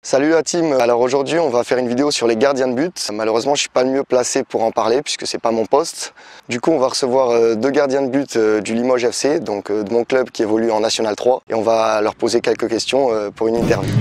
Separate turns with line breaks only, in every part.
Salut la team, alors aujourd'hui on va faire une vidéo sur les gardiens de but. Malheureusement je suis pas le mieux placé pour en parler puisque c'est pas mon poste. Du coup on va recevoir deux gardiens de but du Limoges FC, donc de mon club qui évolue en National 3, et on va leur poser quelques questions pour une interview.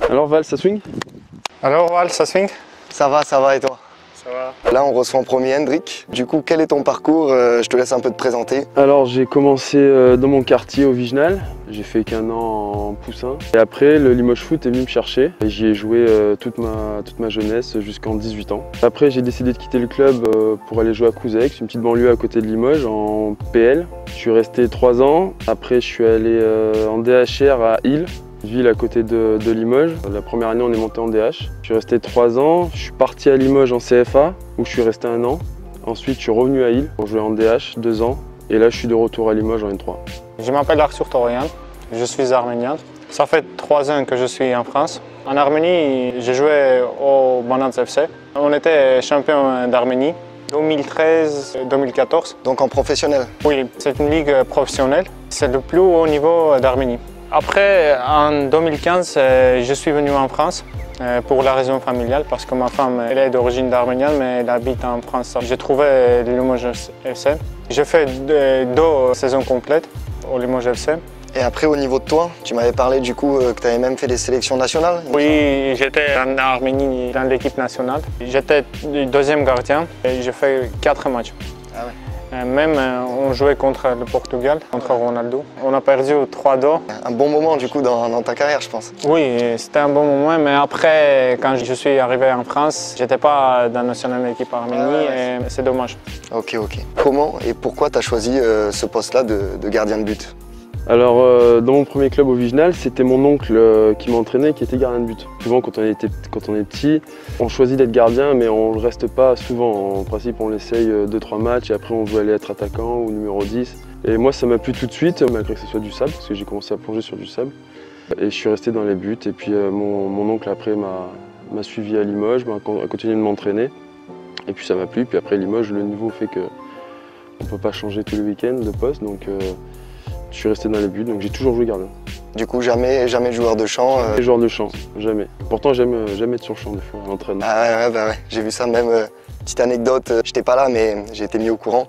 Alors Val, ça swing?
Alors Val, ça swing?
Ça va et toi?
Ça va.
Là on reçoit en premier Hendrik. Du coup quel est ton parcours? Je te laisse un peu te présenter.
Alors j'ai commencé dans mon quartier au Viginal, j'ai fait qu'un an en poussin. Et après le Limoges Foot est venu me chercher. J'y ai joué toute ma jeunesse jusqu'en 18 ans. Après j'ai décidé de quitter le club pour aller jouer à Couzex, une petite banlieue à côté de Limoges en PL. Je suis resté 3 ans, après je suis allé en DHR à Île, ville à côté de Limoges. La première année on est monté en DH. Je suis resté 3 ans, je suis parti à Limoges en CFA où je suis resté 1 an. Ensuite je suis revenu à Île pour jouer en DH 2 ans. Et là je suis de retour à Limoges en N3.
Je m'appelle Arthur Torian, je suis arménien. Ça fait 3 ans que je suis en France. En Arménie, j'ai joué au Banats FC. On était champion d'Arménie 2013-2014.
Donc en professionnel?
Oui, c'est une ligue professionnelle. C'est le plus haut niveau d'Arménie. Après, en 2015, je suis venu en France pour la raison familiale parce que ma femme elle est d'origine arménienne mais elle habite en France. J'ai trouvé le Limoges FC. J'ai fait 2 saisons complètes au Limoges FC.
Et après au niveau de toi, tu m'avais parlé du coup que tu avais même fait des sélections nationales?
Oui, j'étais en Arménie dans l'équipe nationale. J'étais le 2e gardien et j'ai fait 4 matchs.
Ah ouais.
Même on jouait contre le Portugal, contre Ronaldo. On a perdu 3-2.
Un bon moment du coup dans ta carrière je pense.
Oui, c'était un bon moment, mais après quand je suis arrivé en France, j'étais pas dans la nationale équipe Arménie et c'est dommage.
Ok. Comment et pourquoi tu as choisi ce poste-là de gardien de but?
Alors dans mon premier club au Viginal, c'était mon oncle qui m'entraînait qui était gardien de but. Souvent quand on est petit, on choisit d'être gardien mais on ne reste pas souvent. En principe on essaye 2-3 matchs et après on veut aller être attaquant ou numéro 10. Et moi ça m'a plu tout de suite malgré que ce soit du sable parce que j'ai commencé à plonger sur du sable. Et je suis resté dans les buts et puis mon oncle après m'a suivi à Limoges, a continué de m'entraîner. Et puis ça m'a plu, puis après Limoges le niveau fait qu'on ne peut pas changer tous les week-ends de poste donc je suis resté dans les buts, donc j'ai toujours joué gardien.
Du coup, jamais joueur de champ
Joueur de champ, jamais. Pourtant, j'aime être sur le champ des fois, à l'entraînement.
Ah ouais. J'ai vu ça même. Petite anecdote, j'étais pas là, mais j'ai été mis au courant.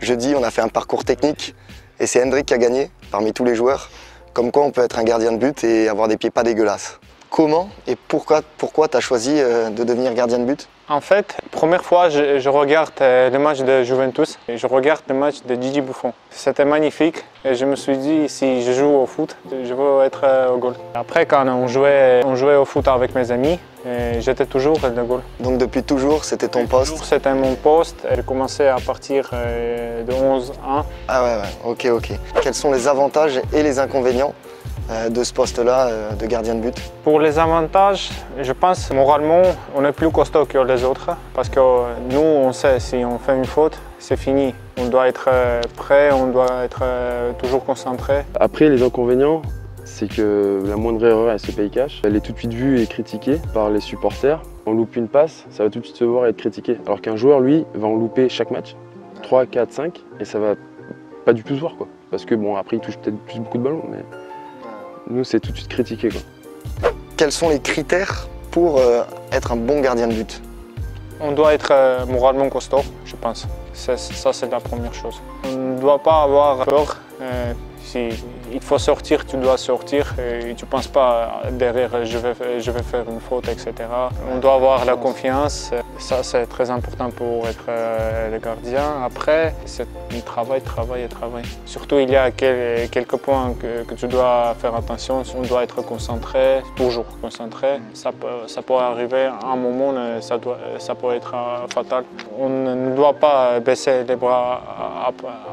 Jeudi, on a fait un parcours technique et c'est Hendrik qui a gagné parmi tous les joueurs. Comme quoi, on peut être un gardien de but et avoir des pieds pas dégueulasses. Comment et pourquoi tu as choisi de devenir gardien de but?
En fait, première fois, je regarde le match de Juventus et je regarde le match de Gigi Buffon. C'était magnifique et je me suis dit, si je joue au foot, je veux être au goal. Après, quand on jouait au foot avec mes amis, j'étais toujours le goal.
Donc depuis toujours, c'était ton poste?
C'était mon poste. J'ai commencé à partir de 11 ans.
Ah ouais, ok. Quels sont les avantages et les inconvénients de ce poste-là de gardien de but?
Pour les avantages, je pense moralement, on est plus costaud que les autres parce que nous, on sait si on fait une faute, c'est fini. On doit être prêt, on doit être toujours concentré.
Après, les inconvénients, c'est que la moindre erreur, elle se paye cash. Elle est tout de suite vue et critiquée par les supporters. On loupe une passe, ça va tout de suite se voir et être critiqué. Alors qu'un joueur, lui, va en louper chaque match, 3, 4, 5, et ça va pas du tout se voir, quoi. Parce que bon, après, il touche peut-être plus beaucoup de ballons, mais nous, c'est tout de suite critiqué, quoi.
Quels sont les critères pour être un bon gardien de but?
On doit être moralement costaud, je pense. Ça, c'est la première chose. On ne doit pas avoir peur. Si il faut sortir, tu dois sortir et tu ne penses pas derrière je vais faire une faute, etc. On doit avoir la confiance. Ça, c'est très important pour être le gardien. Après, c'est travail. Surtout, il y a quelques points que tu dois faire attention. On doit être concentré, toujours concentré. Ça peut arriver à un moment, ça peut être fatal. On ne doit pas baisser les bras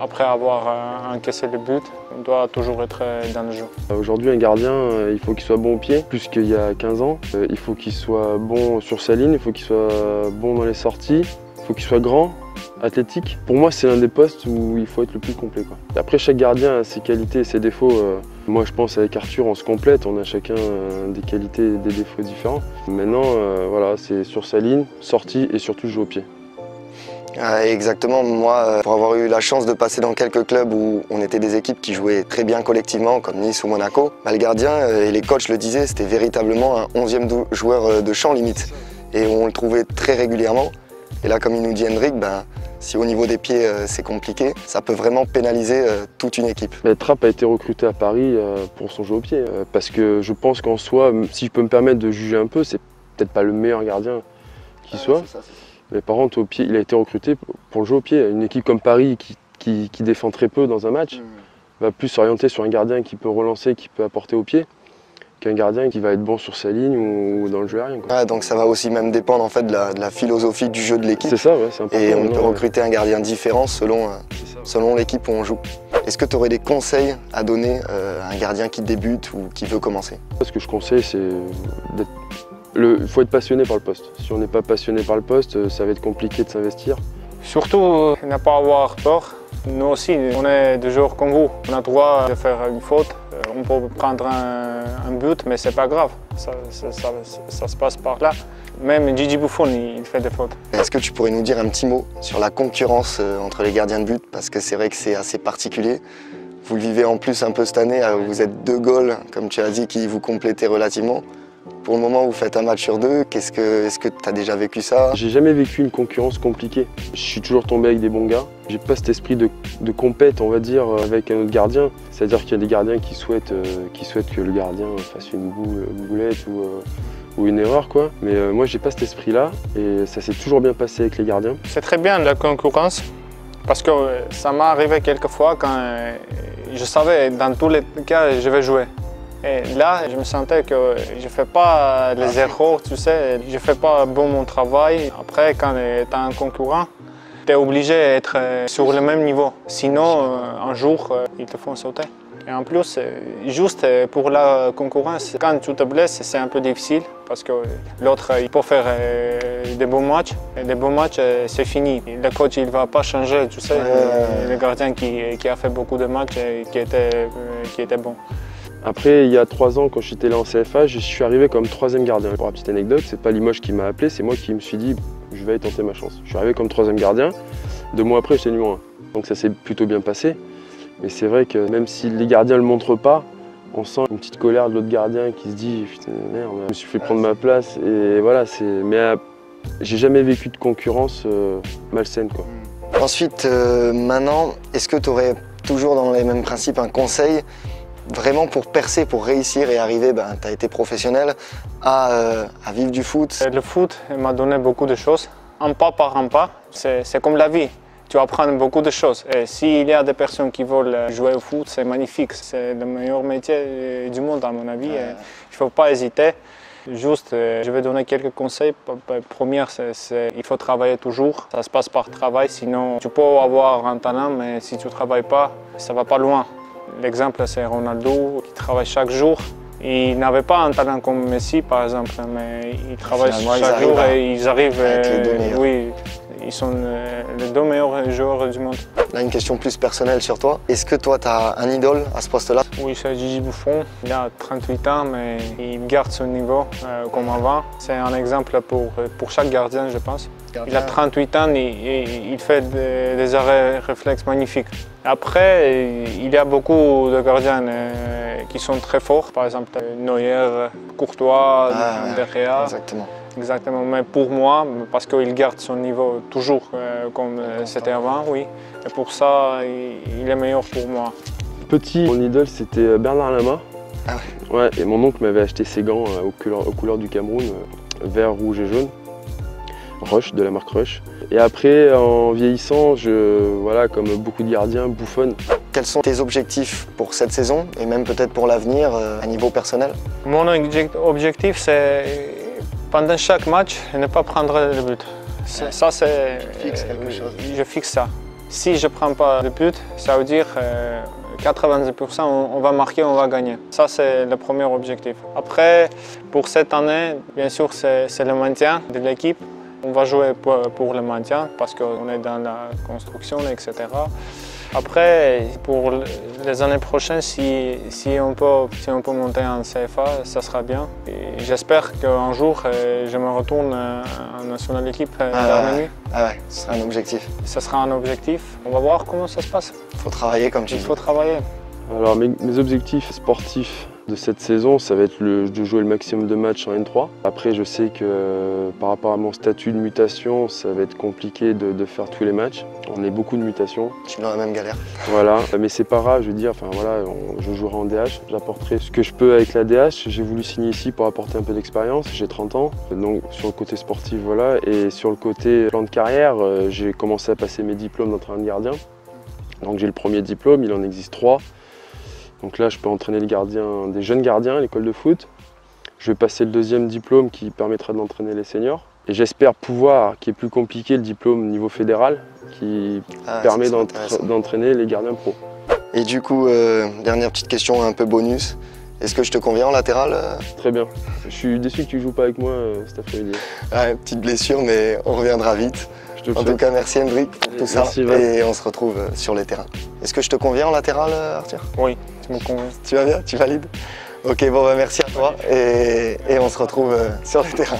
après avoir encaissé le but. On doit toujours être dans le jeu.
Aujourd'hui, un gardien, il faut qu'il soit bon au pied, plus qu'il y a 15 ans. Il faut qu'il soit bon sur sa ligne, il faut qu'il soit bon dans les sorties, il faut qu'il soit grand, athlétique. Pour moi, c'est l'un des postes où il faut être le plus complet, quoi. Après, chaque gardien a ses qualités et ses défauts. Moi, je pense avec Arthur, on se complète, on a chacun des qualités et des défauts différents. Maintenant, voilà, c'est sur sa ligne, sortie et surtout jouer au pied.
Exactement, moi pour avoir eu la chance de passer dans quelques clubs où on était des équipes qui jouaient très bien collectivement comme Nice ou Monaco, le gardien et les coachs le disaient, c'était véritablement un 11e joueur de champ limite et on le trouvait très régulièrement. Et là comme il nous dit Hendrik, si au niveau des pieds c'est compliqué, ça peut vraiment pénaliser toute une équipe.
Trapp a été recruté à Paris pour son jeu au pied parce que je pense qu'en soi, si je peux me permettre de juger un peu, c'est peut-être pas le meilleur gardien qui soit. Mais par contre, au pied, il a été recruté pour le jeu au pied. Une équipe comme Paris qui défend très peu dans un match va plus s'orienter sur un gardien qui peut relancer, qui peut apporter au pied, qu'un gardien qui va être bon sur sa ligne ou dans le jeu aérien, quoi.
Donc ça va aussi même dépendre en fait, de la philosophie du jeu de l'équipe.
C'est ça, ouais, c'est important.
Et on peut recruter un gardien différent selon l'équipe où on joue. Est-ce que tu aurais des conseils à donner à un gardien qui débute ou qui veut commencer?
Ce que je conseille, c'est d'être... Il faut être passionné par le poste. Si on n'est pas passionné par le poste, ça va être compliqué de s'investir.
Surtout, ne pas avoir peur. Nous aussi, on est des joueurs comme vous. On a le droit de faire une faute. On peut prendre un but, mais c'est pas grave. Ça se passe par là. Même Gigi Buffon, il fait des fautes.
Est-ce que tu pourrais nous dire un petit mot sur la concurrence entre les gardiens de but? Parce que c'est vrai que c'est assez particulier. Vous le vivez en plus un peu cette année. Vous êtes 2 goals, comme tu as dit, qui vous complétez relativement. Pour le moment, vous faites un match sur 2. Est-ce que tu as déjà vécu ça?
J'ai jamais vécu une concurrence compliquée. Je suis toujours tombé avec des bons gars. J'ai pas cet esprit de compète, on va dire, avec un autre gardien. C'est-à-dire qu'il y a des gardiens qui souhaitent que le gardien fasse une boulette ou une erreur, quoi. Mais moi, j'ai pas cet esprit-là et ça s'est toujours bien passé avec les gardiens.
C'est très bien la concurrence parce que ça m'est arrivé quelques fois quand je savais dans tous les cas je vais jouer. Et là, je me sentais que je ne fais pas les erreurs, tu sais, je ne fais pas bon mon travail. Après, quand tu as un concurrent, tu es obligé d'être sur le même niveau. Sinon, un jour, ils te font sauter. Et en plus, juste pour la concurrence, quand tu te blesses, c'est un peu difficile parce que l'autre, il peut faire des bons matchs. Et des bons matchs, c'est fini. Le coach, il ne va pas changer, tu sais, le gardien qui a fait beaucoup de matchs et qui était bon.
Après, il y a 3 ans, quand j'étais là en CFA, je suis arrivé comme 3e gardien. Pour la petite anecdote, c'est pas Limoges qui m'a appelé, c'est moi qui me suis dit je vais tenter ma chance. Je suis arrivé comme 3e gardien, 2 mois après j'étais numéro 1. Donc ça s'est plutôt bien passé. Mais c'est vrai que même si les gardiens ne le montrent pas, on sent une petite colère de l'autre gardien qui se dit putain merde, je me suis fait prendre ma place. Et voilà, mais j'ai jamais vécu de concurrence malsaine, quoi.
Ensuite, maintenant, est-ce que tu aurais toujours dans les mêmes principes un conseil vraiment pour percer, pour réussir et arriver, tu as été professionnel, à vivre du foot?
Le foot m'a donné beaucoup de choses, un pas par un pas. C'est comme la vie, tu apprends beaucoup de choses. Et s'il y a des personnes qui veulent jouer au foot, c'est magnifique. C'est le meilleur métier du monde à mon avis. Il ne faut pas hésiter. Juste, je vais donner quelques conseils. Premier, il faut travailler toujours. Ça se passe par travail, sinon tu peux avoir un talent, mais si tu ne travailles pas, ça ne va pas loin. L'exemple, c'est Ronaldo qui travaille chaque jour. Il n'avait pas un talent comme Messi, par exemple, mais il travaille chaque jour et ils arrivent.
Les 2 meilleurs.
Oui, ils sont les 2 meilleurs joueurs du monde.
Là, une question plus personnelle sur toi. Est-ce que toi, tu as un idole à ce poste-là?
Oui, c'est Gigi Buffon. Il a 38 ans, mais il garde son niveau comme avant. C'est un exemple pour chaque gardien, je pense. Il a 38 ans et il fait des arrêts réflexes magnifiques. Après, il y a beaucoup de gardiens qui sont très forts. Par exemple, Neuer, Courtois, Derrea. Exactement, mais pour moi, parce qu'il garde son niveau toujours comme c'était avant, oui. Et pour ça, il est meilleur pour moi.
Petit, mon idole, c'était Bernard Lama.
Ah ouais.
Ouais, et mon oncle m'avait acheté ses gants aux couleurs du Cameroun, vert, rouge et jaune. Rush, de la marque Rush. Et après, en vieillissant, voilà, comme beaucoup de gardiens, bouffonne.
Quels sont tes objectifs pour cette saison et même peut-être pour l'avenir à niveau personnel?
Mon objectif, c'est pendant chaque match, ne pas prendre le but. Ça, c'est... Je fixe ça. Si je ne prends pas le but, ça veut dire 90% on va marquer, on va gagner. Ça, c'est le premier objectif. Après, pour cette année, bien sûr, c'est le maintien de l'équipe. On va jouer pour le maintien parce qu'on est dans la construction, etc. Après, pour les années prochaines, si on peut monter en CFA, ça sera bien. J'espère qu'un jour, je me retourne en national équipe d'Arménie.
Ah ouais, ce sera un objectif.
Ça sera un objectif. On va voir comment ça se passe.
Il faut travailler comme tu dis.
Il faut travailler.
Alors mes objectifs sportifs de cette saison, ça va être de jouer le maximum de matchs en N3. Après, je sais que par rapport à mon statut de mutation, ça va être compliqué de faire tous les matchs. On est beaucoup de mutations.
Je suis dans la même galère.
Voilà, mais c'est pas grave, je veux dire, enfin voilà, je jouerai en DH, j'apporterai ce que je peux avec la DH. J'ai voulu signer ici pour apporter un peu d'expérience, j'ai 30 ans, donc sur le côté sportif, voilà. Et sur le côté plan de carrière, j'ai commencé à passer mes diplômes d'entraîneur de gardien. Donc j'ai le premier diplôme, il en existe 3. Donc là, je peux entraîner des jeunes gardiens à l'école de foot. Je vais passer le deuxième diplôme qui permettra d'entraîner les seniors. Et j'espère pouvoir, qui est plus compliqué, le diplôme niveau fédéral, qui permet d'entraîner les gardiens pro.
Et du coup, dernière petite question un peu bonus. Est-ce que je te conviens en latéral?
Très bien. Je suis déçu que tu ne joues pas avec moi cet après-midi.
Ouais, petite blessure, mais on reviendra vite. En tout cas, merci Hendrik pour tout ça. Et on se retrouve sur les terrains. Est-ce que je te conviens en latéral, Arthur?
Oui, tu me conviens.
Tu vas bien? Tu valides? Ok, bon, bah, merci à toi et on se retrouve sur les terrains.